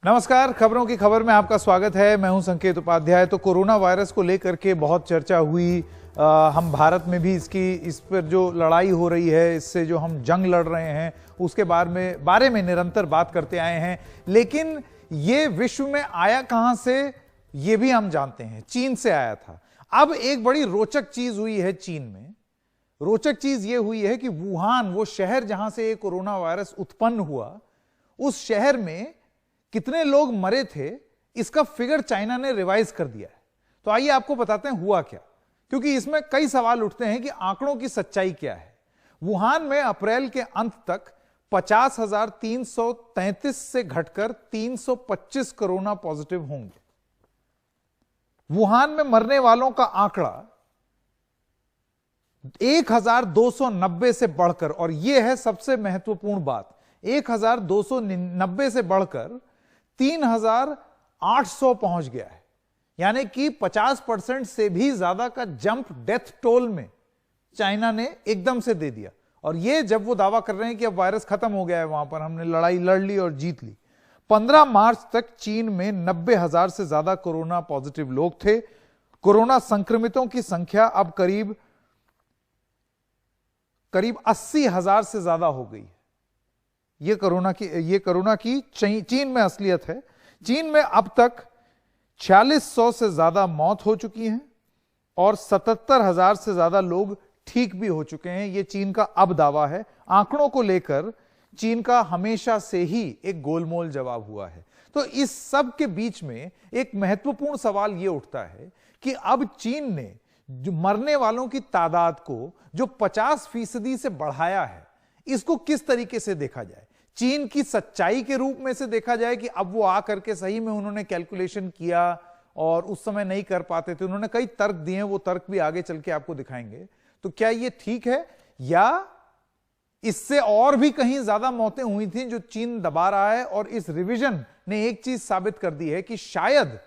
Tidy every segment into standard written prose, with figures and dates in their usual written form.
नमस्कार, खबरों की खबर में आपका स्वागत है। मैं हूं संकेत उपाध्याय। तो कोरोना वायरस को लेकर के बहुत चर्चा हुई। हम भारत में भी इस पर जो लड़ाई हो रही है, इससे जो हम जंग लड़ रहे हैं, उसके बारे में निरंतर बात करते आए हैं। लेकिन ये विश्व में आया कहां से, ये भी हम जानते हैं, चीन से आया था। अब एक बड़ी रोचक चीज हुई है चीन में। रोचक चीज ये हुई है कि वुहान, वो शहर जहां से ये कोरोना वायरस उत्पन्न हुआ, उस शहर में कितने लोग मरे थे, इसका फिगर चाइना ने रिवाइज कर दिया है। तो आइए आपको बताते हैं हुआ क्या, क्योंकि इसमें कई सवाल उठते हैं कि आंकड़ों की सच्चाई क्या है। वुहान में अप्रैल के अंत तक 50,333 से घटकर 325 कोरोना पॉजिटिव होंगे। वुहान में मरने वालों का आंकड़ा 1,290 से बढ़कर, और यह है सबसे महत्वपूर्ण बात, 1,290 से बढ़कर 3,800 पहुंच गया है। यानी कि 50% से भी ज्यादा का जंप डेथ टोल में चाइना ने एकदम से दे दिया। और यह जब वो दावा कर रहे हैं कि अब वायरस खत्म हो गया है, वहां पर हमने लड़ाई लड़ ली और जीत ली। 15 मार्च तक चीन में 90,000 से ज्यादा कोरोना पॉजिटिव लोग थे। कोरोना संक्रमितों की संख्या अब करीब 80,000 से ज्यादा हो गई है। ये कोरोना की चीन में असलियत है। चीन में अब तक 4600 से ज्यादा मौत हो चुकी हैं और 77,000 से ज्यादा लोग ठीक भी हो चुके हैं। यह चीन का अब दावा है। आंकड़ों को लेकर चीन का हमेशा से ही एक गोलमोल जवाब हुआ है। तो इस सब के बीच में एक महत्वपूर्ण सवाल यह उठता है कि अब चीन ने जो मरने वालों की तादाद को जो 50% से बढ़ाया है, इसको किस तरीके से देखा जाए। चीन की सच्चाई के रूप में से देखा जाए कि अब वो आकर के सही में उन्होंने कैलकुलेशन किया और उस समय नहीं कर पाते थे, उन्होंने कई तर्क दिए, वो तर्क भी आगे चल के आपको दिखाएंगे। तो क्या ये ठीक है, या इससे और भी कहीं ज्यादा मौतें हुई थी जो चीन दबा रहा है। और इस रिवीजन ने एक चीज साबित कर दी है कि शायद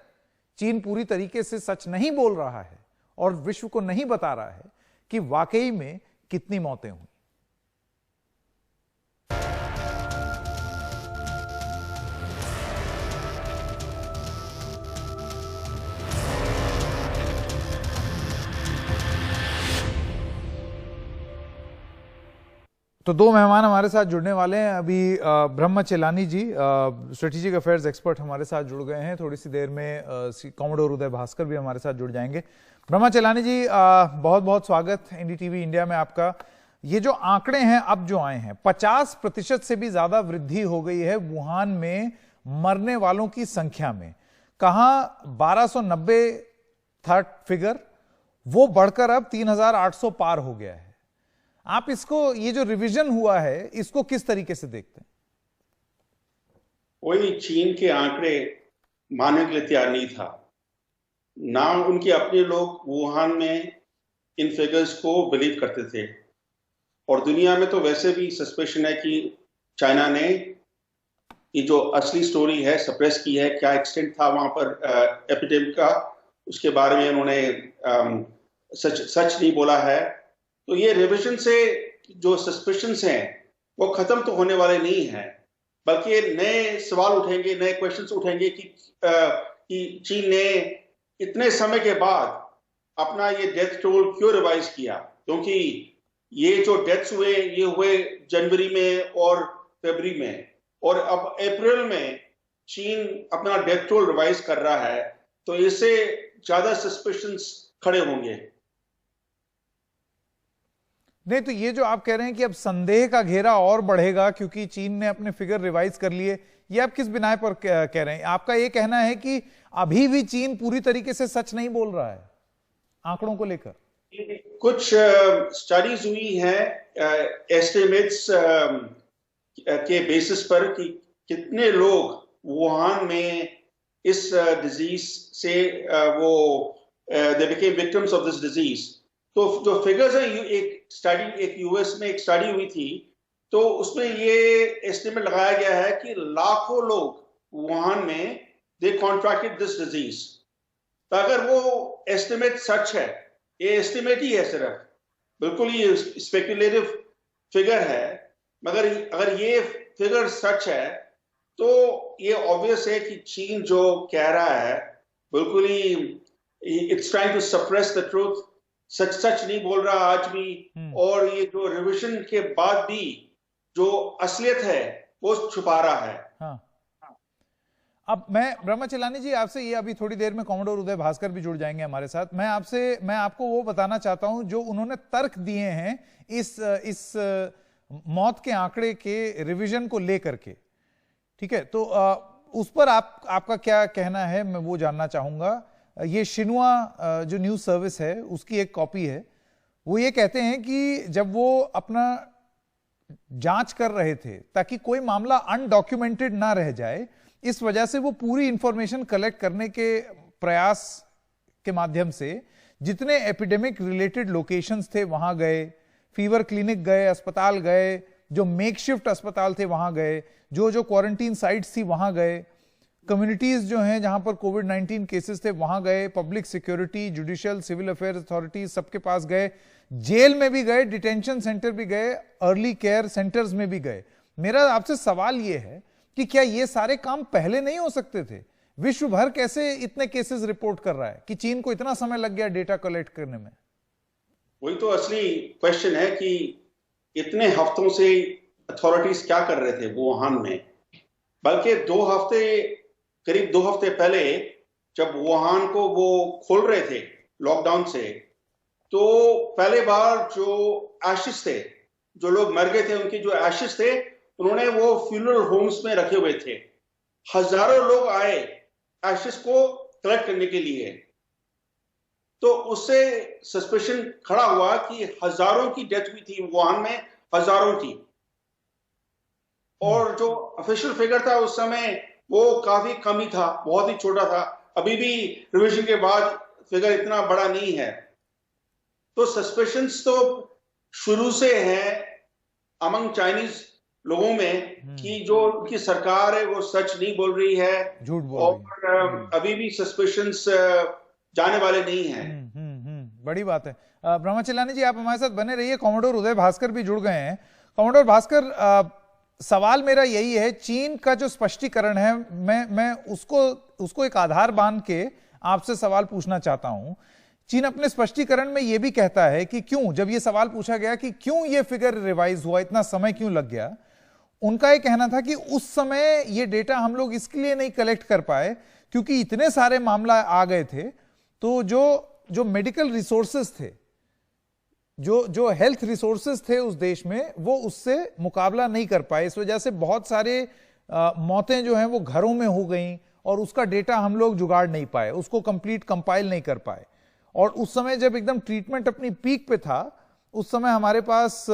चीन पूरी तरीके से सच नहीं बोल रहा है और विश्व को नहीं बता रहा है कि वाकई में कितनी मौतें हुई। तो दो मेहमान हमारे साथ जुड़ने वाले हैं। अभी ब्रह्म चेलानी जी, स्ट्रेटेजिक अफेयर्स एक्सपर्ट, हमारे साथ जुड़ गए हैं। थोड़ी सी देर में कॉमोडोर उदय भास्कर भी हमारे साथ जुड़ जाएंगे। ब्रह्म चेलानी जी, बहुत बहुत स्वागत एनडीटीवी इंडिया में आपका। ये जो आंकड़े हैं अब जो आए हैं, 50% से भी ज्यादा वृद्धि हो गई है वुहान में मरने वालों की संख्या में। कहां 1290 था फिगर, वो बढ़कर अब 3,800 पार हो गया है। आप इसको, ये जो रिवीजन हुआ है, इसको किस तरीके से देखते हैं? कोई चीन के आंकड़े मानने के लिए तैयार नहीं था। ना उनके अपने लोग वुहान में इन फिगर्स को बिलीव करते थे, और दुनिया में तो वैसे भी सस्पेशन है कि चाइना ने ये जो असली स्टोरी है सप्रेस की है। क्या एक्सटेंट था वहां पर एपिडेमिक का, उसके बारे में उन्होंने सच नहीं बोला है। तो ये रिविजन से जो सस्पिशंस हैं वो खत्म तो होने वाले नहीं हैं, बल्कि नए सवाल उठेंगे, नए क्वेश्चंस उठेंगे कि चीन ने इतने समय के बाद अपना ये डेथ टोल क्यों रिवाइज किया। क्योंकि ये जो डेथ्स हुए, ये हुए जनवरी में और फरवरी में, और अब अप्रैल में चीन अपना डेथ टोल रिवाइज कर रहा है। तो इससे ज्यादा सस्पिशंस खड़े होंगे। नहीं, तो ये जो आप कह रहे हैं कि अब संदेह का घेरा और बढ़ेगा क्योंकि चीन ने अपने फिगर रिवाइज कर लिए, ये आप किस बिना पर कह रहे हैं? आपका ये कहना है कि अभी भी चीन पूरी तरीके से सच नहीं बोल रहा है आंकड़ों को लेकर? कुछ स्टडीज हुई हैं एस्टिमेट्स के बेसिस पर कि कितने लोग वुहान में इस डिजीज से they became victims of this disease. तो जो फिगर्स है, एक यूएस में एक स्टडी हुई थी, तो उसमें ये एस्टिमेट लगाया गया है कि लाखों लोग वुहान में दे कॉन्ट्रैक्टेड दिस डिजीज। तो अगर वो एस्टिमेट सच है, ये एस्टिमेट ही है सिर्फ, बिल्कुल ये स्पेकुलेटिव फिगर है, मगर अगर ये फिगर सच है तो ये ऑब्वियस है कि चीन जो कह रहा है बिल्कुल ही it's trying to suppress the truth, सच सच नहीं बोल रहा आज भी। और ये जो रिविजन के बाद भी जो असलियत है वो छुपा रहा है। हाँ। अब मैं ब्रह्मचलानी जी आपसे ये अभी थोड़ी देर में कॉमोडोर उदय भास्कर भी जुड़ जाएंगे हमारे साथ। मैं आपको वो बताना चाहता हूं जो उन्होंने तर्क दिए हैं इस मौत के आंकड़े के रिवीजन को लेकर के। ठीक है, तो उस पर आपका क्या कहना है, मैं वो जानना चाहूंगा। ये शिन्हुआ जो न्यूज सर्विस है उसकी एक कॉपी है। वो ये कहते हैं कि जब वो अपना जांच कर रहे थे ताकि कोई मामला अनडॉक्यूमेंटेड ना रह जाए, इस वजह से वो पूरी इंफॉर्मेशन कलेक्ट करने के प्रयास के माध्यम से जितने एपिडेमिक रिलेटेड लोकेशंस थे वहां गए, फीवर क्लिनिक गए, अस्पताल गए, जो मेकशिफ्ट अस्पताल थे वहां गए, जो क्वारंटीन साइट्स थी वहां गए, कम्युनिटीज जो हैं जहां पर कोविड-19 केसेस थे वहां गए, public security, judicial, civil affairs authorities सबके पास गए, जेल में भी गए, डिटेंशन सेंटर भी गए, अर्ली केयर सेंटर्स में भी गए। मेरा आपसे सवाल यह है कि क्या ये सारे काम पहले नहीं हो सकते थे? विश्व भर कैसे इतने केसेस रिपोर्ट कर रहा है कि चीन को इतना समय लग गया डेटा कलेक्ट करने में? वही तो असली क्वेश्चन है कि इतने हफ्तों से अथॉरिटीज क्या कर रहे थे वुहान में। बल्कि करीब 2 हफ्ते पहले जब वुहान को वो खोल रहे थे लॉकडाउन से, तो पहले बार जो एशेस थे, जो लोग मर गए थे उनके जो एशेस थे, उन्होंने वो फ्यूनरल होम्स में रखे हुए थे। हजारों लोग आए एशेस को कलेक्ट करने के लिए। तो उससे सस्पेशन खड़ा हुआ कि हजारों की डेथ हुई थी वुहान में, हजारों की। और जो ऑफिशियल फिगर था उस समय वो काफी कम ही था, बहुत ही छोटा था। अभी भी रिविजन के बाद फिगर इतना बड़ा नहीं है। तो सस्पेशंस तो शुरू से है अमंग चाइनीज लोगों में कि जो उनकी सरकार है वो सच नहीं बोल रही है, झूठ बोल रही है। और अभी भी सस्पेशंस जाने वाले नहीं हैं। बड़ी बात है। ब्रह्मचलानी जी आप हमारे साथ बने रहिए। कॉमोडोर उदय भास्कर भी जुड़ गए हैं। कॉमोडोर भास्कर, सवाल मेरा यही है, चीन का जो स्पष्टीकरण है, मैं उसको एक आधार बांध के आपसे सवाल पूछना चाहता हूं। चीन अपने स्पष्टीकरण में यह भी कहता है कि क्यों, जब यह सवाल पूछा गया कि क्यों यह फिगर रिवाइज हुआ, इतना समय क्यों लग गया, उनका यह कहना था कि उस समय यह डेटा हम लोग इसके लिए नहीं कलेक्ट कर पाए क्योंकि इतने सारे मामला आ गए थे, तो जो मेडिकल रिसोर्सेस थे, जो हेल्थ रिसोर्सेस थे उस देश में, वो उससे मुकाबला नहीं कर पाए। इस वजह से बहुत सारे मौतें जो हैं वो घरों में हो गई और उसका डेटा हम लोग जुगाड़ नहीं पाए, उसको कंप्लीट कंपाइल नहीं कर पाए। और उस समय जब एकदम ट्रीटमेंट अपनी पीक पे था, उस समय हमारे पास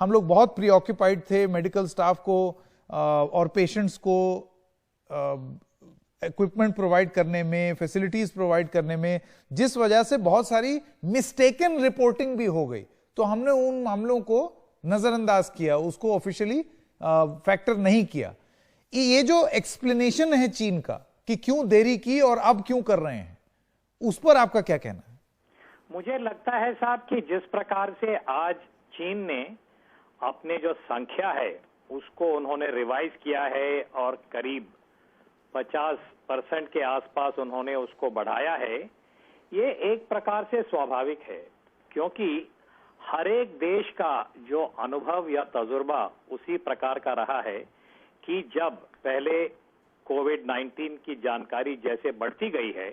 हम लोग बहुत प्रीऑक्यूपाइड थे, मेडिकल स्टाफ को और पेशेंट्स को इक्विपमेंट प्रोवाइड करने में, फैसिलिटीज प्रोवाइड करने में, जिस वजह से बहुत सारी मिस्टेकन रिपोर्टिंग भी हो गई। तो हमने उन मामलों को नजरअंदाज किया, उसको ऑफिशियली फैक्टर नहीं किया। ये जो एक्सप्लेनेशन है चीन का कि क्यों देरी की और अब क्यों कर रहे हैं, उस पर आपका क्या कहना है? मुझे लगता है साहब कि जिस प्रकार से आज चीन ने अपने जो संख्या है उसको उन्होंने रिवाइज किया है और करीब 50% के आसपास उन्होंने उसको बढ़ाया है, ये एक प्रकार से स्वाभाविक है, क्योंकि हर एक देश का जो अनुभव या तजुर्बा उसी प्रकार का रहा है कि जब पहले कोविड-19 की जानकारी जैसे बढ़ती गई है,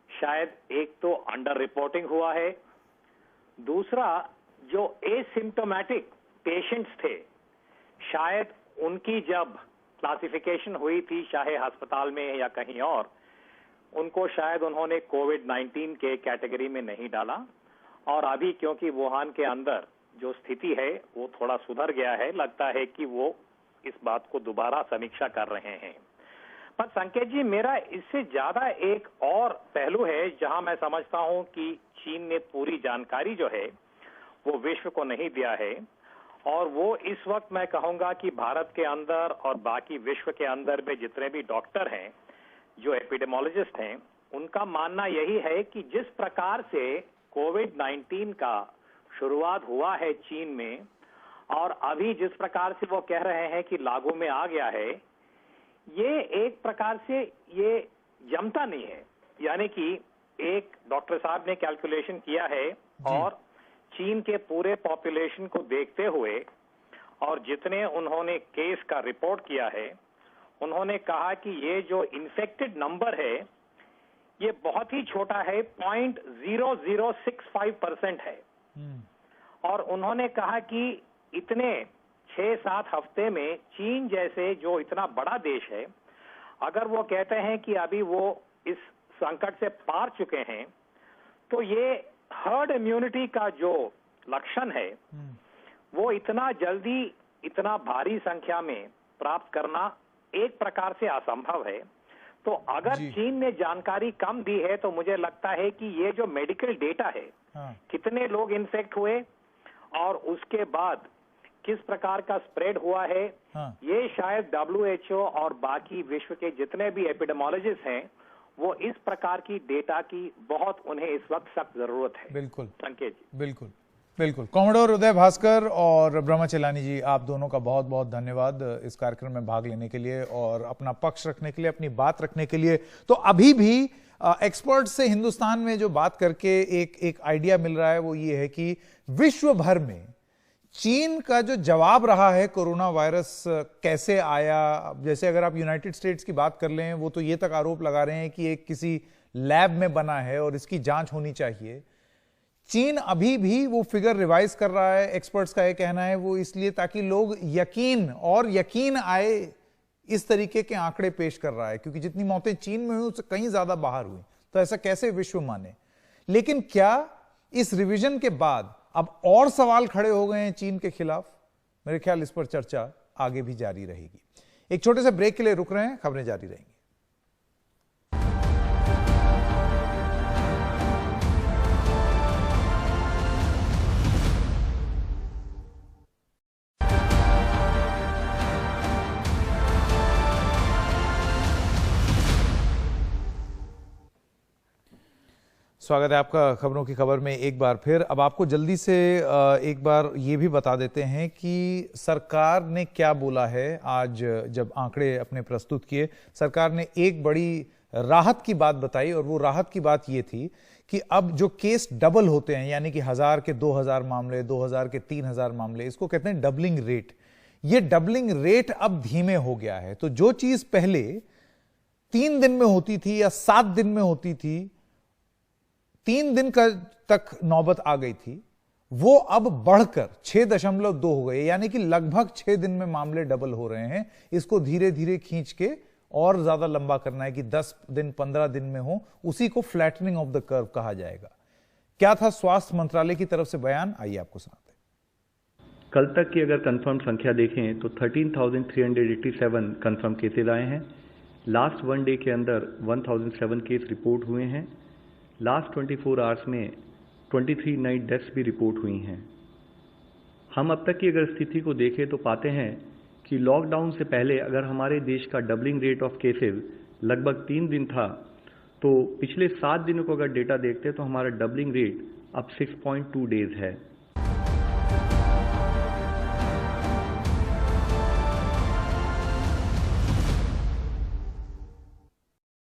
शायद एक तो अंडर रिपोर्टिंग हुआ है, दूसरा जो एसिम्प्टोमेटिक पेशेंट्स थे, शायद उनकी जब क्लासिफिकेशन हुई थी, चाहे अस्पताल में या कहीं और, उनको शायद उन्होंने कोविड-19 के कैटेगरी में नहीं डाला। और अभी क्योंकि वुहान के अंदर जो स्थिति है वो थोड़ा सुधर गया है, लगता है कि वो इस बात को दोबारा समीक्षा कर रहे हैं। पर संकेत जी, मेरा इससे ज्यादा एक और पहलू है जहां मैं समझता हूं कि चीन ने पूरी जानकारी जो है वो विश्व को नहीं दिया है, और वो इस वक्त मैं कहूंगा कि भारत के अंदर और बाकी विश्व के अंदर में जितने भी डॉक्टर हैं, जो एपिडेमोलॉजिस्ट हैं, उनका मानना यही है कि जिस प्रकार से कोविड-19 का शुरुआत हुआ है चीन में और अभी जिस प्रकार से वो कह रहे हैं कि लागू में आ गया है, ये एक प्रकार से ये जमता नहीं है। यानी कि एक डॉक्टर साहब ने कैलकुलेशन किया है और चीन के पूरे पॉपुलेशन को देखते हुए और जितने उन्होंने केस का रिपोर्ट किया है, उन्होंने कहा कि ये जो इन्फेक्टेड नंबर है ये बहुत ही छोटा है, 0.0065% है। और उन्होंने कहा कि इतने 6-7 हफ्ते में चीन जैसे जो इतना बड़ा देश है, अगर वो कहते हैं कि अभी वो इस संकट से पार चुके हैं, तो ये हर्ड इम्यूनिटी का जो लक्षण है वो इतना जल्दी इतना भारी संख्या में प्राप्त करना एक प्रकार से असंभव है। तो अगर चीन ने जानकारी कम दी है तो मुझे लगता है कि ये जो मेडिकल डेटा है, कितने लोग इन्फेक्ट हुए और उसके बाद किस प्रकार का स्प्रेड हुआ है, ये शायद WHO और बाकी विश्व के जितने भी एपिडेमोलॉजिस्ट हैं वो इस प्रकार की डेटा की बहुत उन्हें इस वक्त सख्त जरूरत है। बिल्कुल संकेत जी। बिल्कुल बिल्कुल। कॉमोडोर उदय भास्कर और ब्रह्मा चेलानी जी, आप दोनों का बहुत बहुत धन्यवाद इस कार्यक्रम में भाग लेने के लिए और अपना पक्ष रखने के लिए, अपनी बात रखने के लिए। तो अभी भी एक्सपर्ट से हिंदुस्तान में जो बात करके एक आइडिया मिल रहा है वो ये है कि विश्व भर में चीन का जो जवाब रहा है कोरोना वायरस कैसे आया, जैसे अगर आप यूनाइटेड स्टेट्स की बात कर लें, वो तो ये तक आरोप लगा रहे हैं कि एक किसी लैब में बना है और इसकी जांच होनी चाहिए। चीन अभी भी वो फिगर रिवाइज कर रहा है, एक्सपर्ट्स का ये कहना है वो इसलिए ताकि लोग यकीन आए इस तरीके के आंकड़े पेश कर रहा है, क्योंकि जितनी मौतें चीन में हुई उससे कहीं ज्यादा बाहर हुई। तो ऐसा कैसे विश्व माने? लेकिन क्या इस रिवीजन के बाद अब और सवाल खड़े हो गए हैं चीन के खिलाफ? मेरे ख्याल इस पर चर्चा आगे भी जारी रहेगी। एक छोटे से ब्रेक के लिए रुक रहे हैं, खबरें जारी रहेंगी। स्वागत है आपका खबरों की खबर में एक बार फिर। अब आपको जल्दी से एक बार ये भी बता देते हैं कि सरकार ने क्या बोला है। आज जब आंकड़े अपने प्रस्तुत किए, सरकार ने एक बड़ी राहत की बात बताई और वो राहत की बात ये थी कि अब जो केस डबल होते हैं, यानी कि 1000 के 2000 मामले, 2000 के 3000 मामले, इसको कहते हैं डबलिंग रेट। ये डबलिंग रेट अब धीमे हो गया है। तो जो चीज पहले 3 दिन में होती थी या 7 दिन में होती थी, 3 दिन का तक नौबत आ गई थी, वो अब बढ़कर 6.2 हो गए, यानी कि लगभग 6 दिन में मामले डबल हो रहे हैं। इसको धीरे धीरे खींच के और ज्यादा लंबा करना है कि 10 दिन 15 दिन में हो, उसी को फ्लैटनिंग ऑफ द कर्व कहा जाएगा। क्या था स्वास्थ्य मंत्रालय की तरफ से बयान, आइए आपको सुनाते हैं। कल तक की अगर कंफर्म संख्या देखें तो 13,387 कंफर्म केसेज आए हैं। लास्ट 1 डे के अंदर 1007 केस रिपोर्ट हुए हैं। लास्ट 24 आवर्स में 23 नई डेथ्स भी रिपोर्ट हुई हैं। हम अब तक की अगर स्थिति को देखें तो पाते हैं कि लॉकडाउन से पहले अगर हमारे देश का डबलिंग रेट ऑफ केसेस लगभग 3 दिन था, तो पिछले 7 दिनों को अगर डेटा देखते हैं तो हमारा डबलिंग रेट अब 6.2 डेज है।